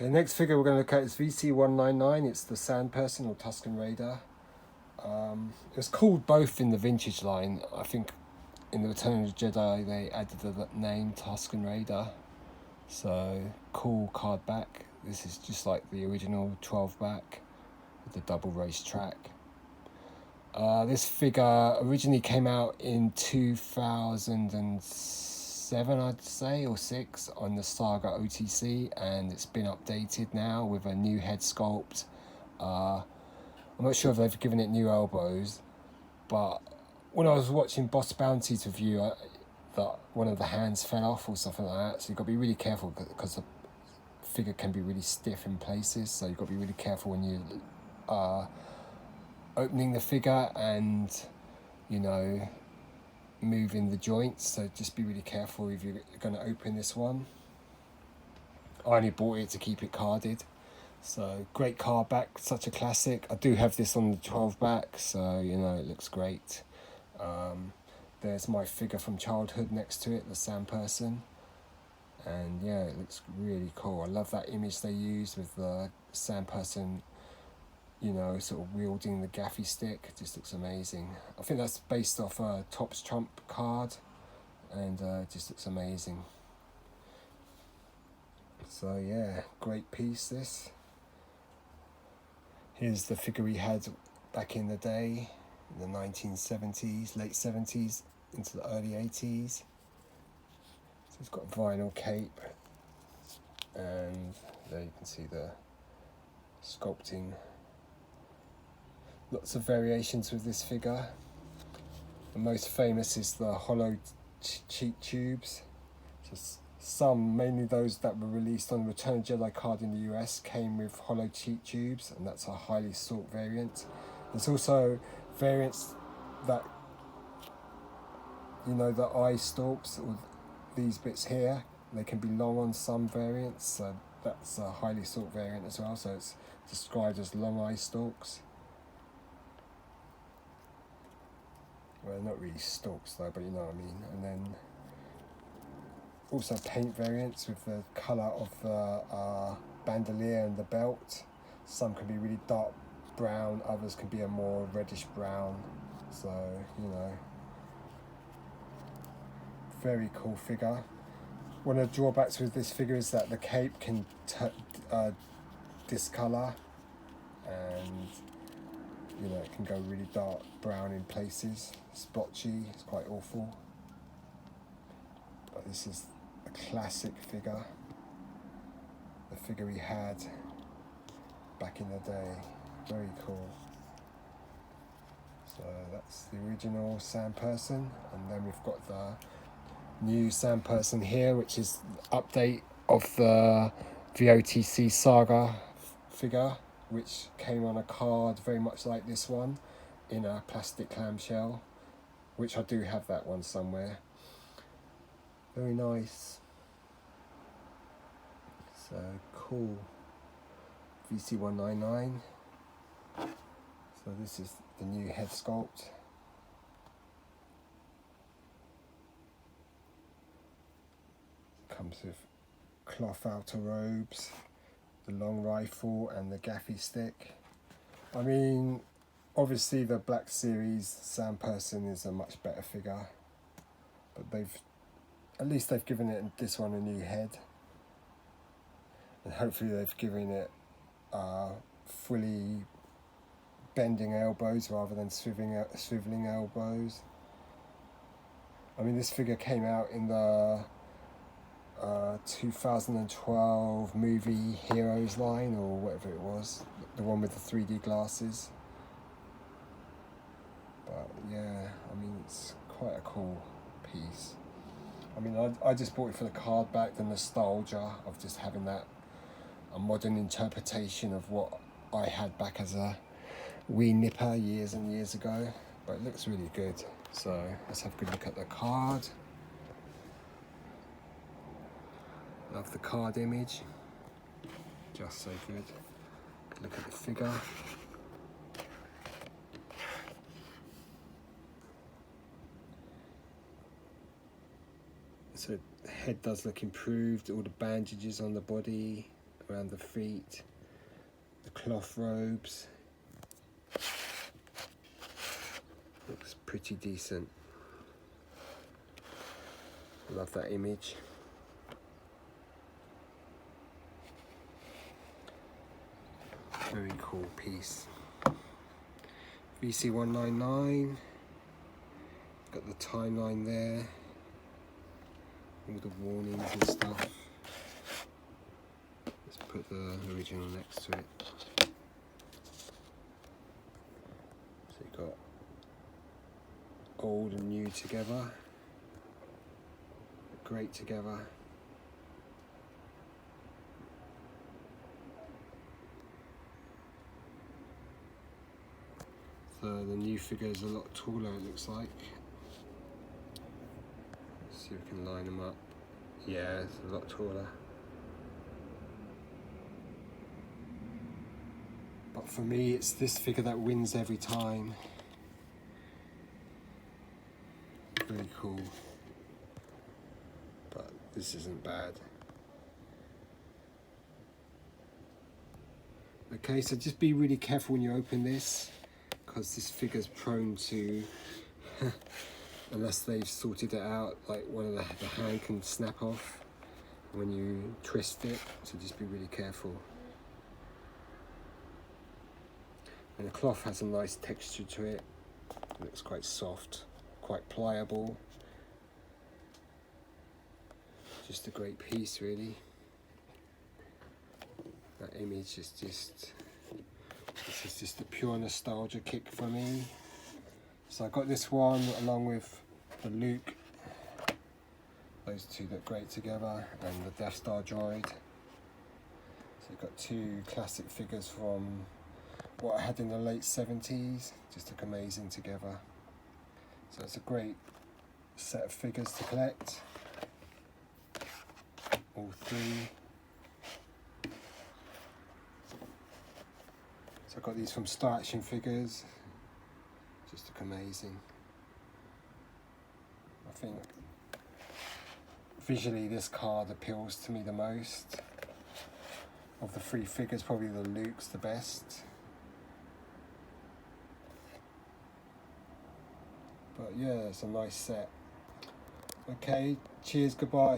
Okay, next figure we're going to look at is VC199. It's the Sand Person or Tusken Raider. It was called both in the vintage line. I think in the Return of the Jedi they added the name Tusken Raider. So cool card back. This is just like the original 12 back with the double race track. This figure originally came out in 2007, I'd say, or 6 on the Saga OTC, and it's been updated now with a new head sculpt. I'm not sure if they've given it new elbows, but when I was watching Boss Bounty's review, that one of the hands fell off or something like that, so you've got to be really careful because the figure can be really stiff in places, so you've got to be really careful when you opening the figure and, you know, moving the joints. So just be really careful if you're going to open this one. I only bought it to keep it carded. So great card back, such a classic. I do have this on the 12 back, so you know it looks great. There's my figure from childhood next to it, the Sand Person, and yeah, it looks really cool. I love that image they used with the Sand Person, you know, sort of wielding the gaffy stick. It just looks amazing. I think that's based off a Topps Trump card, and it just looks amazing. So yeah, great piece this. Here's the figure we had back in the day, in the 1970s, late 70s into the early 80s. So it's got a vinyl cape, and there you can see the sculpting. Lots of variations with this figure. The most famous is the hollow cheek tubes. So some, mainly those that were released on the Return of the Jedi card in the US, came with hollow cheek tubes, and that's a highly sought variant. There's also variants that, you know, the eye stalks, or these bits here, they can be long on some variants, so that's a highly sought variant as well. So it's described as long eye stalks. Well, not really stalks though, but you know what I mean. And then also paint variants with the colour of the bandolier and the belt. Some can be really dark brown, others can be a more reddish brown. So, you know, very cool figure. One of the drawbacks with this figure is that the cape can discolour, and you know, it can go really dark brown in places, splotchy, it's quite awful. But this is a classic figure, the figure we had back in the day, very cool. So that's the original Sand Person, and then we've got the new Sand Person here, which is the update of the VOTC Saga figure, which came on a card very much like this one in a plastic clamshell, which I do have that one somewhere. Very nice. So cool. VC199. So this is the new head sculpt. Comes with cloth outer robes, the long rifle and the gaffy stick. I mean, obviously the Black Series Sand Person is a much better figure, but at least they've given it, this one, a new head, and hopefully they've given it fully bending elbows rather than swiveling elbows. I mean, this figure came out in the 2012 movie Heroes line, or whatever it was, the one with the 3D glasses. But yeah, I mean, it's quite a cool piece. I mean, I just bought it for the card back, the nostalgia of just having that, a modern interpretation of what I had back as a wee nipper years and years ago. But it looks really good. So let's have a good look at the card. Love the card image, just so good. Look at the figure. So the head does look improved, all the bandages on the body, around the feet, the cloth robes. Looks pretty decent. Love that image. Very cool piece. VC199. Got the timeline there. All the warnings and stuff. Let's put the original next to it. So you've got old and new together. Great together. So the new figure is a lot taller, it looks like. Let's see if we can line them up. Yeah, it's a lot taller. But for me, it's this figure that wins every time. Very cool. But this isn't bad. Okay, so just be really careful when you open this, because this figure's prone to, unless they've sorted it out, like one of the hand can snap off when you twist it, so just be really careful. And the cloth has a nice texture to it. It looks quite soft, quite pliable. Just a great piece, really. That image is just, this is just a pure nostalgia kick for me. So I got this one along with the Luke. Those two look great together, and the Death Star droid. So you've got two classic figures from what I had in the late 70s. Just look amazing together. So it's a great set of figures to collect. All three. So I got these from Star Action Figures. Just look amazing. I think visually this card appeals to me the most. Of the three figures, probably the Luke's the best. But yeah, it's a nice set. Okay, cheers, goodbye.